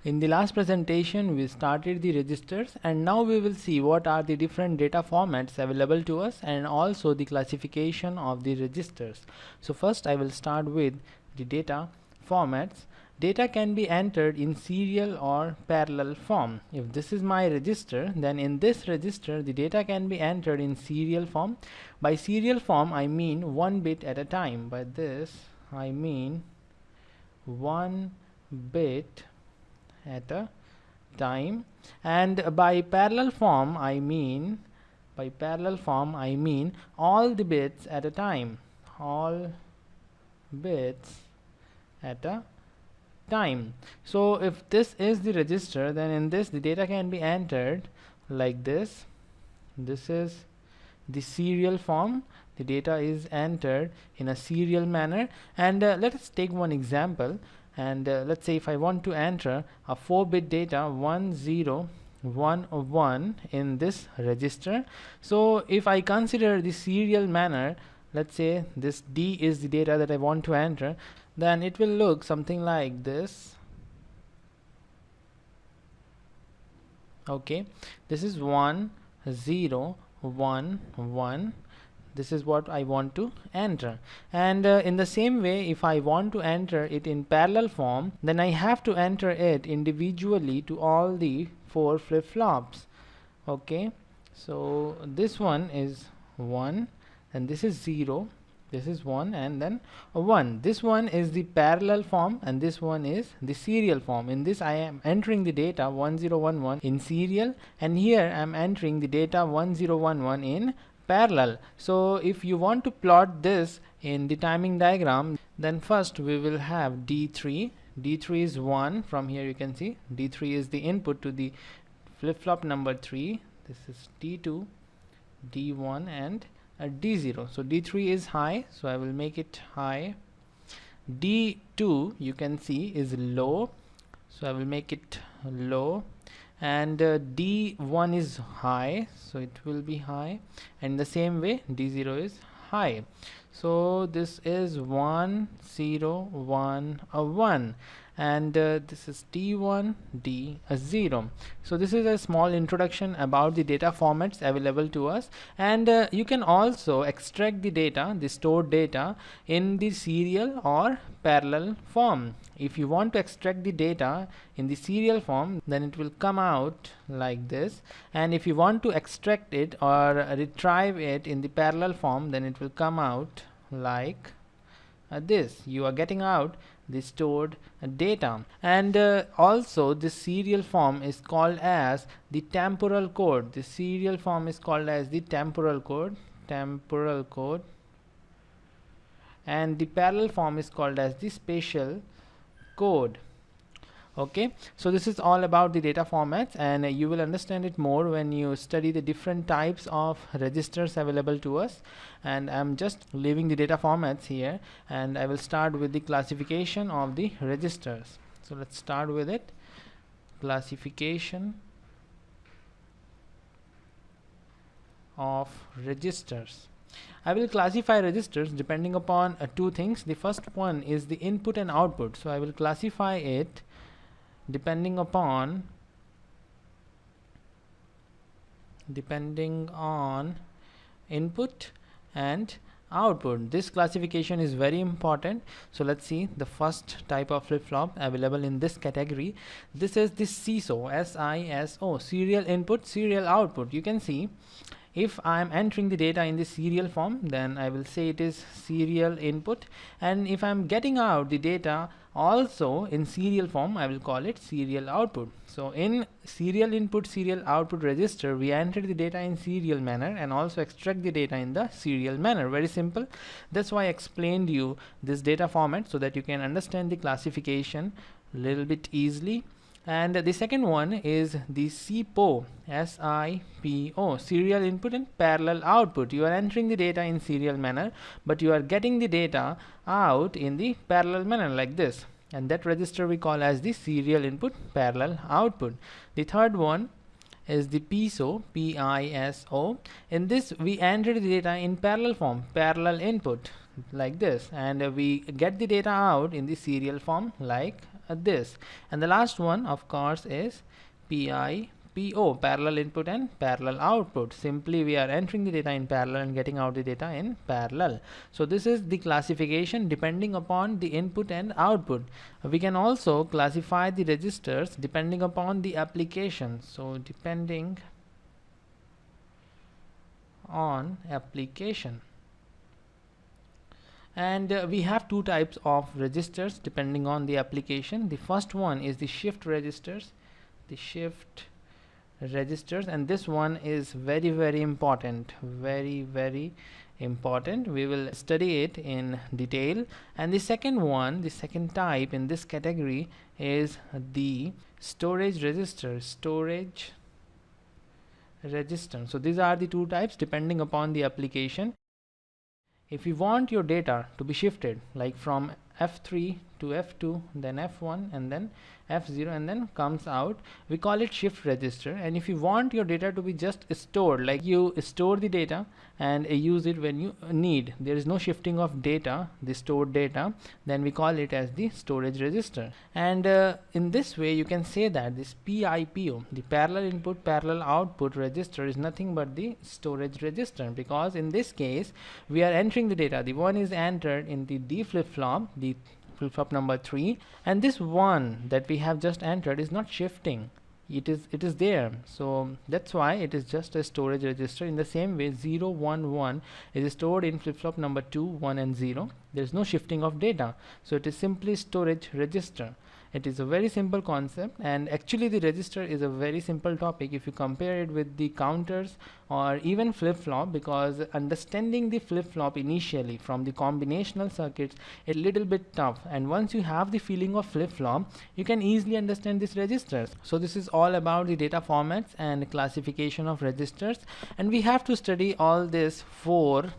In the last presentation, we started the registers, and now we will see what are the different data formats available to us and also the classification of the registers. So first I will start with the data formats. Data can be entered in serial or parallel form. If this is my register, then in this register the data can be entered in serial form. By serial form I mean one bit at a time. By this I mean one bit at a time. And by parallel form I mean all the bits at a time, all bits at a time. So if this is the register, then in this the data can be entered like this. This is the serial form. The data is entered in a serial manner, and let us take one example. And let's say if I want to enter a 4-bit data 1011 in this register. So if I consider the serial manner, let's say this D is the data that I want to enter, then it will look something like this. Okay, this is 1011. This is what I want to enter. And in the same way, if I want to enter it in parallel form, then I have to enter it individually to all the 4 flip-flops. Okay, so this one is 1 and this is 0, this is 1 and then 1. This one is the parallel form and this one is the serial form. In this I am entering the data 1011 in serial, and here I am entering the data 1011 in parallel. So if you want to plot this in the timing diagram, then first we will have D3. D3 is 1. From here you can see D3 is the input to the flip-flop number 3. This is D2, D1 and D0. So D3 is high, so I will make it high. D2 you can see is low, so I will make it low. And D1 is high, so it will be high, and the same way D0 is high. So this is 1 0 1 1, and this is D1 D0. So this is a small introduction about the data formats available to us, and you can also extract the data, the stored data, in the serial or parallel form. If you want to extract the data in the serial form, then it will come out like this, and if you want to extract it or retrieve it in the parallel form, then it will come out like this. You are getting out the stored data. And also this serial form is called as the temporal code. The serial form is called as the temporal code, and the parallel form is called as the spatial code. Okay, so this is all about the data formats, and you will understand it more when you study the different types of registers available to us. And I'm just leaving the data formats here, and I will start with the classification of the registers. So let's start with it. Classification of registers. I will classify registers depending upon two things. The first one is the input and output. So I will classify it depending on input and output. This classification is very important. So let's see the first type of flip-flop available in this category. This is the SISO, SISO, serial input, serial output. You can see if I am entering the data in the serial form, then I will say it is serial input, and if I am getting out the data also in serial form, I will call it serial output. So in serial input, serial output register, we enter the data in serial manner and also extract the data in the serial manner. Very simple. That's why I explained you this data format, so that you can understand the classification a little bit easily. And the second one is the SIPO, SIPO, serial input and parallel output. You are entering the data in serial manner, but you are getting the data out in the parallel manner like this, and that register we call as the serial input, parallel output. The third one is the PISO, PISO. In this we enter the data in parallel form, parallel input like this, and we get the data out in the serial form like this. And the last one of course is PIPO, parallel input and parallel output. Simply we are entering the data in parallel and getting out the data in parallel. So this is the classification depending upon the input and output. We can also classify the registers depending upon the application. So depending on application. And we have two types of registers depending on the application. The first one is the shift registers, and this one is very important, very important. We will study it in detail. And the second one, the second type in this category is the storage register. So these are the two types depending upon the application. If you want your data to be shifted, like from F3 to F2, then F1, and then F0, and then comes out, we call it shift register. And if you want your data to be just stored, like you store the data and use it when you need, there is no shifting of data, the stored data, then we call it as the storage register. And in this way you can say that this PIPO, the parallel input parallel output register, is nothing but the storage register, because in this case we are entering the data. The one is entered in the D flip-flop, the flip-flop number 3, and this one that we have just entered is not shifting. It is there, so that's why it is just a storage register. In the same way, 0 1 1 is stored in flip-flop number 2, 1 and 0. There is no shifting of data, so it is simply storage register. It is a very simple concept, and actually the register is a very simple topic if you compare it with the counters or even flip-flop, because understanding the flip-flop initially from the combinational circuits is a little bit tough, and once you have the feeling of flip-flop you can easily understand these registers. So this is all about the data formats and classification of registers, and we have to study all these four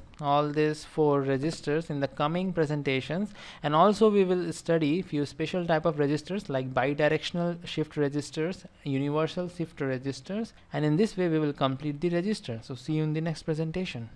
registers in the coming presentations. And also we will study few special type of registers like bidirectional shift registers, universal shift registers, and in this way we will complete the register. So see you in the next presentation.